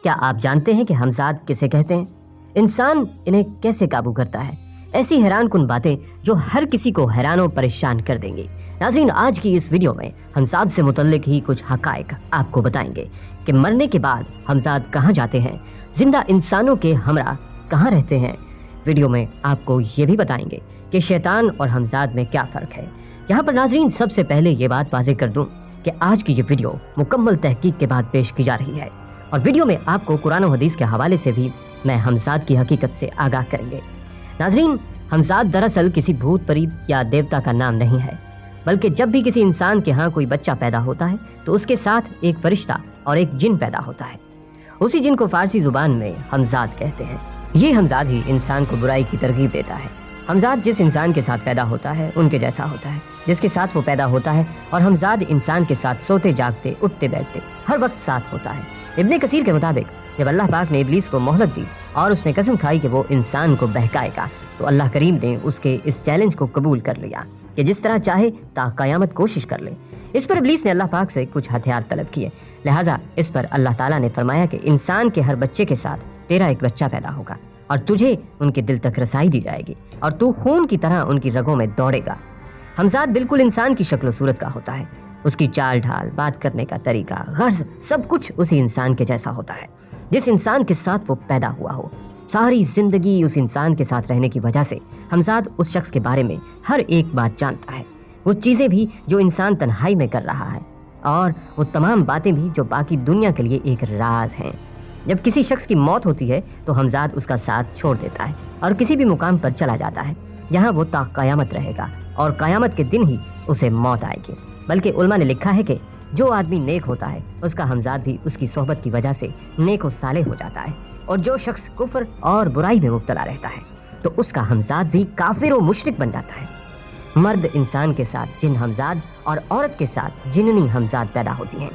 کیا آپ جانتے ہیں کہ ہمزاد کسے کہتے ہیں؟ انسان انہیں کیسے قابو کرتا ہے؟ ایسی حیران کن باتیں جو ہر کسی کو حیران و پریشان کر دیں گے۔ ناظرین، آج کی اس ویڈیو میں ہمزاد سے متعلق ہی کچھ حقائق آپ کو بتائیں گے کہ مرنے کے بعد ہمزاد کہاں جاتے ہیں، زندہ انسانوں کے ہمراہ کہاں رہتے ہیں۔ ویڈیو میں آپ کو یہ بھی بتائیں گے کہ شیطان اور ہمزاد میں کیا فرق ہے۔ یہاں پر ناظرین سب سے پہلے یہ بات واضح کر دوں کہ آج کی یہ ویڈیو مکمل تحقیق کے بعد پیش کی جا رہی ہے، اور ویڈیو میں آپ کو قرآن و حدیث کے حوالے سے بھی میں ہمزاد کی حقیقت سے آگاہ کریں گے۔ ناظرین، ہمزاد دراصل کسی بھوت پریت یا دیوتا کا نام نہیں ہے، بلکہ جب بھی کسی انسان کے ہاں کوئی بچہ پیدا ہوتا ہے تو اس کے ساتھ ایک فرشتہ اور ایک جن پیدا ہوتا ہے۔ اسی جن کو فارسی زبان میں ہمزاد کہتے ہیں۔ یہ ہمزاد ہی انسان کو برائی کی ترغیب دیتا ہے۔ ہمزاد جس انسان کے ساتھ پیدا ہوتا ہے ان کے جیسا ہوتا ہے جس کے ساتھ وہ پیدا ہوتا ہے، اور ہمزاد انسان کے ساتھ سوتے جاگتے اٹھتے بیٹھتے ہر وقت ساتھ ہوتا ہے۔ ابن کثیر کے مطابق جب اللہ پاک نے ابلیس کو مہلت دی اور اس نے قسم کھائی کہ وہ انسان کو بہکائے گا، تو اللہ کریم نے اس کے اس چیلنج کو قبول کر لیا کہ جس طرح چاہے تا قیامت کوشش کر لے۔ اس پر ابلیس نے اللہ پاک سے کچھ ہتھیار طلب کیے، لہٰذا اس پر اللہ تعالیٰ نے فرمایا کہ انسان کے ہر بچے کے ساتھ تیرا ایک بچہ پیدا ہوگا، اور تجھے ان کے دل تک رسائی دی جائے گی، اور تو خون کی طرح ان کی رگوں میں دوڑے گا۔ ہمزاد بالکل انسان کی شکل و صورت کا ہوتا ہے، اس کی چال ڈھال، بات کرنے کا طریقہ، غرض سب کچھ اسی انسان کے جیسا ہوتا ہے جس انسان کے ساتھ وہ پیدا ہوا ہو۔ ساری زندگی اس انسان کے ساتھ رہنے کی وجہ سے ہمزاد اس شخص کے بارے میں ہر ایک بات جانتا ہے، وہ چیزیں بھی جو انسان تنہائی میں کر رہا ہے، اور وہ تمام باتیں بھی جو باقی دنیا کے لیے ایک راز ہیں۔ جب کسی شخص کی موت ہوتی ہے تو ہمزاد اس کا ساتھ چھوڑ دیتا ہے اور کسی بھی مقام پر چلا جاتا ہے جہاں وہ تا قیامت رہے گا، اور قیامت کے دن ہی اسے موت آئے گی۔ بلکہ علماء نے لکھا ہے کہ جو آدمی نیک ہوتا ہے اس کا ہمزاد بھی اس کی صحبت کی وجہ سے نیک و صالح ہو جاتا ہے، اور جو شخص کفر اور برائی میں مبتلا رہتا ہے تو اس کا ہمزاد بھی کافر و مشرک بن جاتا ہے۔ مرد انسان کے ساتھ جن ہمزاد اور عورت کے ساتھ جننی ہمزاد پیدا ہوتی ہیں۔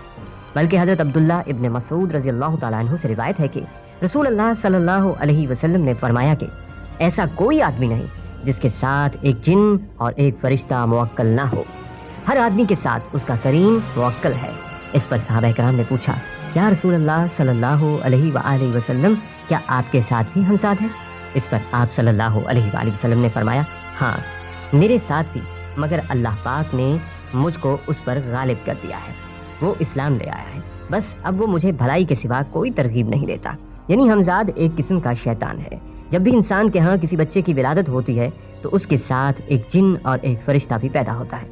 بلکہ حضرت عبداللہ ابن مسعود رضی اللہ تعالیٰ عنہ سے روایت ہے کہ رسول اللہ صلی اللہ علیہ وسلم نے فرمایا کہ ایسا کوئی آدمی نہیں جس کے ساتھ ایک جن اور ایک فرشتہ موکل نہ ہو، ہر آدمی کے ساتھ اس کا کریم موکل ہے۔ اس پر صحابہ کرام نے پوچھا، یا رسول اللہ صلی اللہ علیہ وآلہ وسلم، کیا آپ کے ساتھ بھی ہمزاد ہے؟ اس پر آپ صلی اللہ علیہ وآلہ وسلم نے فرمایا، ہاں میرے ساتھ بھی، مگر اللہ پاک نے مجھ کو اس پر غالب کر دیا ہے، وہ اسلام لے آیا ہے، بس اب وہ مجھے بھلائی کے سوا کوئی ترغیب نہیں دیتا۔ یعنی ہمزاد ایک قسم کا شیطان ہے۔ جب بھی انسان کے ہاں کسی بچے کی ولادت ہوتی ہے تو اس کے ساتھ ایک جن اور ایک فرشتہ بھی پیدا ہوتا ہے۔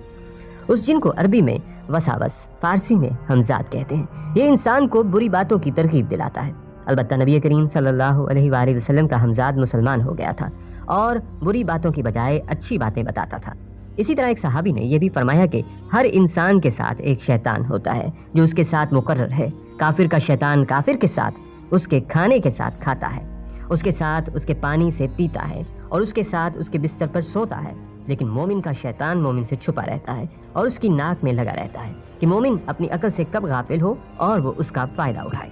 اس جن کو عربی میں وساوس، فارسی میں ہمزاد کہتے ہیں۔ یہ انسان کو بری باتوں کی ترغیب دلاتا ہے۔ البتہ نبی کریم صلی اللہ علیہ وآلہ وسلم کا ہمزاد مسلمان ہو گیا تھا اور بری باتوں کی بجائے اچھی باتیں بتاتا تھا۔ اسی طرح ایک صحابی نے یہ بھی فرمایا کہ ہر انسان کے ساتھ ایک شیطان ہوتا ہے جو اس کے ساتھ مقرر ہے۔ کافر کا شیطان کافر کے ساتھ اس کے کھانے کے ساتھ کھاتا ہے، اس کے ساتھ اس کے پانی سے پیتا ہے، اور اس کے ساتھ اس کے بستر پر سوتا ہے۔ لیکن مومن کا شیطان مومن سے چھپا رہتا ہے اور اس کی ناک میں لگا رہتا ہے کہ مومن اپنی عقل سے کب غافل ہو اور وہ اس کا فائدہ اٹھائے۔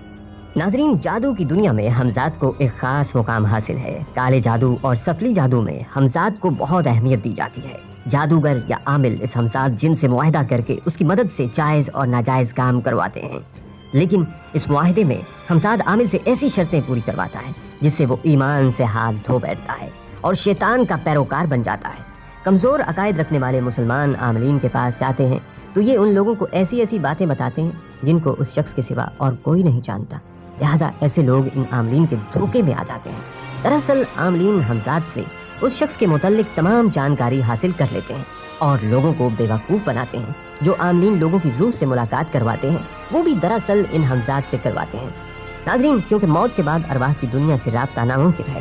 ناظرین، جادو کی دنیا میں ہمزاد کو ایک خاص مقام حاصل ہے۔ کالے جادو اور سفلی جادو میں ہمزاد کو بہت اہمیت دی جاتی ہے۔ جادوگر یا عامل اس ہمزاد جن سے معاہدہ کر کے اس کی مدد سے جائز اور ناجائز کام کرواتے ہیں، لیکن اس معاہدے میں ہمزاد عامل سے ایسی شرطیں پوری کرواتا ہے جس سے وہ ایمان سے ہاتھ دھو بیٹھتا ہے اور شیطان کا پیروکار بن جاتا ہے۔ کمزور عقائد رکھنے والے مسلمان عاملین کے پاس جاتے ہیں تو یہ ان لوگوں کو ایسی ایسی باتیں بتاتے ہیں جن کو اس شخص کے سوا اور کوئی نہیں جانتا، لہٰذا ایسے لوگ ان عاملین کے دھوکے میں آ جاتے ہیں۔ دراصل عاملین ہمزاد سے اس شخص کے متعلق تمام جانکاری حاصل کر لیتے ہیں اور لوگوں کو بیوقوف بناتے ہیں۔ جو عاملین لوگوں کی روح سے ملاقات کرواتے ہیں وہ بھی دراصل ان ہمزاد سے کرواتے ہیں۔ ناظرین، کیونکہ موت کے بعد ارواح کی دنیا سے رابطہ ناممکن ہے،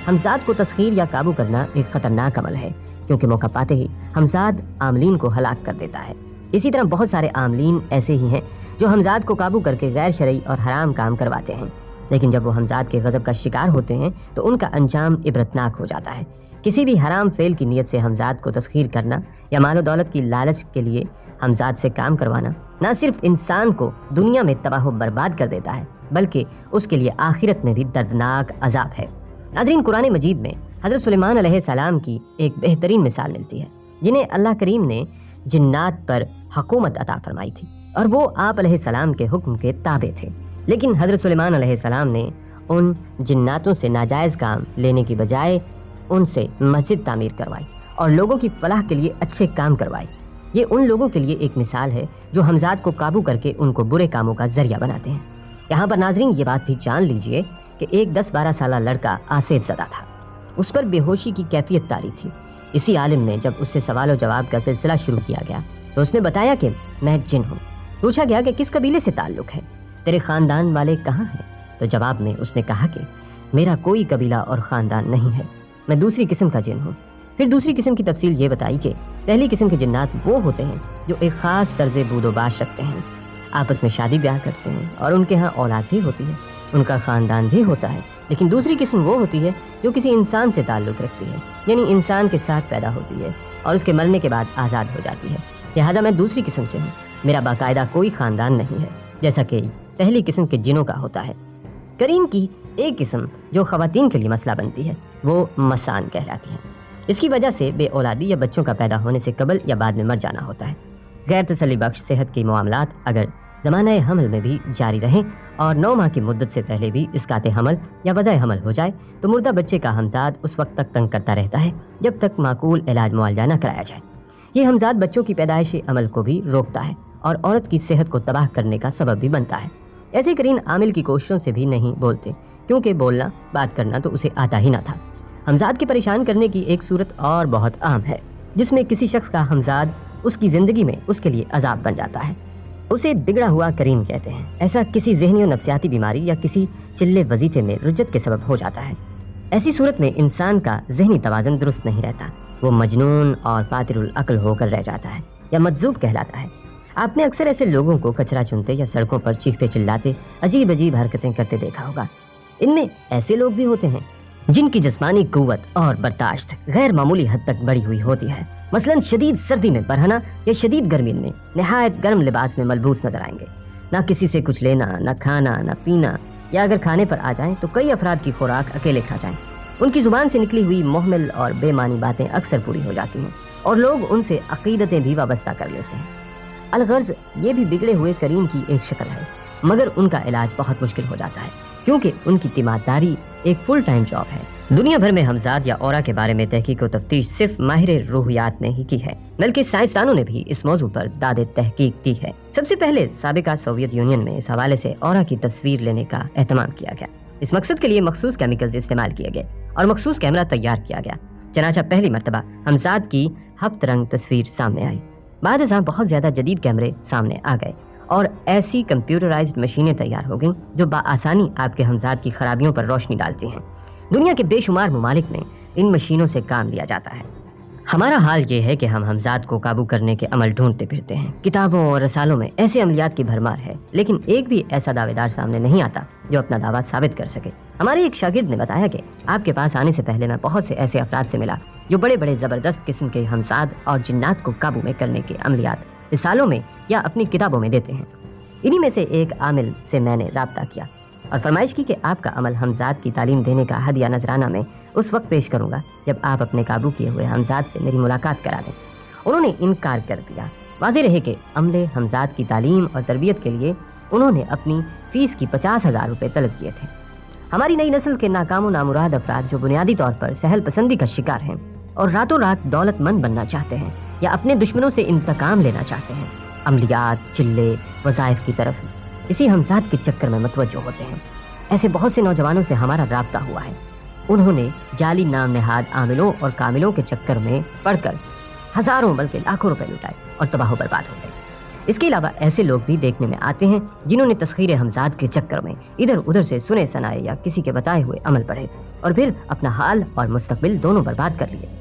ہمزاد کو تسخیر یا قابو کرنا ایک خطرناک عمل ہے، کیونکہ موقع پاتے ہی ہمزاد عاملین کو ہلاک کر دیتا ہے۔ اسی طرح بہت سارے عاملین ایسے ہی ہیں جو ہمزاد کو قابو کر کے غیر شرعی اور حرام کام کرواتے ہیں، لیکن جب وہ ہمزاد کے غضب کا شکار ہوتے ہیں تو ان کا انجام عبرتناک ہو جاتا ہے۔ کسی بھی حرام فعل کی نیت سے ہمزاد کو تسخیر کرنا یا مال و دولت کی لالچ کے لیے ہمزاد سے کام کروانا نہ صرف انسان کو دنیا میں تباہ و برباد کر دیتا ہے بلکہ اس کے لیے آخرت میں بھی دردناک عذاب ہے۔ ناظرین، قرآن مجید میں حضرت سلیمان علیہ السلام کی ایک بہترین مثال ملتی ہے، جنہیں اللہ کریم نے جنات پر حکومت عطا فرمائی تھی، اور وہ آپ علیہ السلام کے حکم کے تابع تھے۔ لیکن حضرت سلیمان علیہ السلام نے ان جناتوں سے ناجائز کام لینے کی بجائے ان سے مسجد تعمیر کروائی اور لوگوں کی فلاح کے لیے اچھے کام کروائے۔ یہ ان لوگوں کے لیے ایک مثال ہے جو حمزات کو قابو کر کے ان کو برے کاموں کا ذریعہ بناتے ہیں۔ یہاں پر ناظرین یہ بات بھی جان لیجئے کہ ایک 10-12 سالہ لڑکا آسیب زدہ تھا، اس پر بے ہوشی کی کیفیت طاری تھی۔ اسی عالم نے جب اس سے سوال و جواب کا سلسلہ شروع کیا گیا تو اس نے بتایا کہ میں جن ہوں۔ پوچھا گیا کہ کس قبیلے سے تعلق ہے، تیرے خاندان والے کہاں ہیں؟ تو جواب میں اس نے کہا کہ میرا کوئی قبیلہ اور خاندان نہیں ہے، میں دوسری قسم کا جن ہوں۔ پھر دوسری قسم کی تفصیل یہ بتائی کہ پہلی قسم کے جنات وہ ہوتے ہیں جو ایک خاص طرز بود و باش رکھتے ہیں، آپس میں شادی بیاہ کرتے ہیں اور ان کے ہاں اولاد بھی ہوتی ہے، ان کا خاندان بھی ہوتا ہے۔ لیکن دوسری قسم وہ ہوتی ہے جو کسی انسان سے تعلق رکھتی ہے، یعنی انسان کے ساتھ پیدا ہوتی ہے اور اس کے مرنے کے بعد آزاد ہو جاتی ہے۔ لہٰذا میں دوسری قسم سے ہوں، میرا باقاعدہ کوئی خاندان نہیں ہے جیسا کہ پہلی قسم کے جنوں کا ہوتا ہے۔ کریم کی ایک قسم جو خواتین کے لیے مسئلہ بنتی ہے وہ مسان کہلاتی ہے۔ اس کی وجہ سے بے اولادی یا بچوں کا پیدا ہونے سے قبل یا بعد میں مر جانا ہوتا ہے۔ غیر تسلی بخش صحت کے معاملات اگر زمانہ حمل میں بھی جاری رہیں اور 9 ماہ کی مدت سے پہلے بھی اسقاط حمل یا وضع حمل ہو جائے تو مردہ بچے کا ہمزاد اس وقت تک تنگ کرتا رہتا ہے جب تک معقول علاج معالجہ نہ کرایا جائے۔ یہ ہمزاد بچوں کی پیدائشی عمل کو بھی روکتا ہے اور عورت کی صحت کو تباہ کرنے کا سبب بھی بنتا ہے۔ ایسے قرین عامل کی کوششوں سے بھی نہیں بولتے، کیونکہ بولنا بات کرنا تو اسے آتا ہی نہ تھا۔ ہمزاد کے پریشان کرنے کی ایک صورت اور بہت عام ہے، جس میں کسی شخص کا ہمزاد اس کی زندگی میں اس کے لیے عذاب بن جاتا ہے۔ اسے بگڑا ہوا کریم کہتے ہیں۔ ایسا کسی ذہنی و نفسیاتی بیماری یا کسی چلے وظیفے میں رجت کے سبب ہو جاتا ہے۔ ایسی صورت میں انسان کا ذہنی توازن درست نہیں رہتا، وہ مجنون اور فاتر العقل ہو کر رہ جاتا ہے یا مجذوب کہلاتا ہے۔ آپ نے اکثر ایسے لوگوں کو کچرا چنتے یا سڑکوں پر چیختے چلاتے عجیب عجیب حرکتیں کرتے دیکھا ہوگا۔ ان میں ایسے لوگ بھی ہوتے ہیں جن کی جسمانی قوت اور برداشت غیر معمولی حد تک بڑھی ہوئی ہوتی ہے۔ مثلا شدید سردی میں برہنہ یا شدید گرمی میں نہایت گرم لباس میں ملبوس نظر آئیں گے، نہ کسی سے کچھ لینا، نہ کھانا، نہ پینا، یا اگر کھانے پر آ جائیں تو کئی افراد کی خوراک اکیلے کھا جائیں۔ ان کی زبان سے نکلی ہوئی محمل اور بے معنی باتیں اکثر پوری ہو جاتی ہیں اور لوگ ان سے عقیدتیں بھی وابستہ کر لیتے ہیں۔ الغرض یہ بھی بگڑے ہوئے کریم کی ایک شکل ہے، مگر ان کا علاج بہت مشکل ہو جاتا ہے کیونکہ ان کی تیمارداری ایک فل ٹائم جاب ہے۔ دنیا بھر میں ہمزاد یا اورا کے بارے میں تحقیق و تفتیش صرف ماہر روحیات نے ہی کی ہے، بلکہ سائنسدانوں نے بھی اس موضوع پر داد تحقیق دی ہے۔ سب سے پہلے سابقہ سوویت یونین میں اس حوالے سے اورا کی تصویر لینے کا اہتمام کیا گیا۔ اس مقصد کے لیے مخصوص کیمیکلز استعمال کیے گئے اور مخصوص کیمرہ تیار کیا گیا۔ چنانچہ پہلی مرتبہ ہمزاد کی 7 رنگ تصویر سامنے آئی۔ بعد ازاں بہت زیادہ جدید کیمرے سامنے آ گئے اور ایسی کمپیوٹرائزڈ مشینیں تیار ہو گئیں جو بآسانی آپ کے ہمزاد کی خرابیوں پر روشنی ڈالتی ہیں۔ دنیا کے بے شمار ممالک میں ان مشینوں سے کام لیا جاتا ہے۔ ہمارا حال یہ ہے کہ ہم ہمزاد کو قابو کرنے کے عمل ڈھونڈتے پھرتے ہیں۔ کتابوں اور رسالوں میں ایسے عملیات کی بھرمار ہے، لیکن ایک بھی ایسا دعوے دار سامنے نہیں آتا جو اپنا دعویٰ ثابت کر سکے۔ ہمارے ایک شاگرد نے بتایا کہ آپ کے پاس آنے سے پہلے میں بہت سے ایسے افراد سے ملا جو بڑے بڑے زبردست قسم کے ہمزاد اور جنات کو قابو میں کرنے کے عملیات رسالوں میں یا اپنی کتابوں میں دیتے ہیں۔ انہی میں سے ایک عامل سے میں نے رابطہ کیا اور فرمائش کی کہ آپ کا عمل ہمزاد کی تعلیم دینے کا ہدیہ نذرانہ میں اس وقت پیش کروں گا جب آپ اپنے قابو کیے ہوئے ہمزاد سے میری ملاقات کرا دیں۔ انہوں نے انکار کر دیا۔ واضح رہے کہ عملے ہمزاد کی تعلیم اور تربیت کے لیے انہوں نے اپنی فیس کی 50,000 روپے طلب کیے تھے۔ ہماری نئی نسل کے ناکام و نامراد افراد جو بنیادی طور پر سہل پسندی کا شکار ہیں اور راتوں رات دولت مند بننا چاہتے ہیں یا اپنے دشمنوں سے انتقام لینا چاہتے ہیں، عملیات، چلے، وظائف کی طرف اسی ہمزاد کے چکر میں متوجہ ہوتے ہیں۔ ایسے بہت سے نوجوانوں سے ہمارا رابطہ ہوا ہے۔ انہوں نے جعلی نام نہاد عاملوں اور کاملوں کے چکر میں پڑھ کر ہزاروں بلکہ لاکھوں روپے لٹائے اور تباہ و برباد ہو گئے۔ اس کے علاوہ ایسے لوگ بھی دیکھنے میں آتے ہیں جنہوں نے تسخیر ہمزاد کے چکر میں ادھر ادھر سے سنے سنائے یا کسی کے بتائے ہوئے عمل پڑھے اور پھر اپنا حال اور مستقبل دونوں برباد کر لیے۔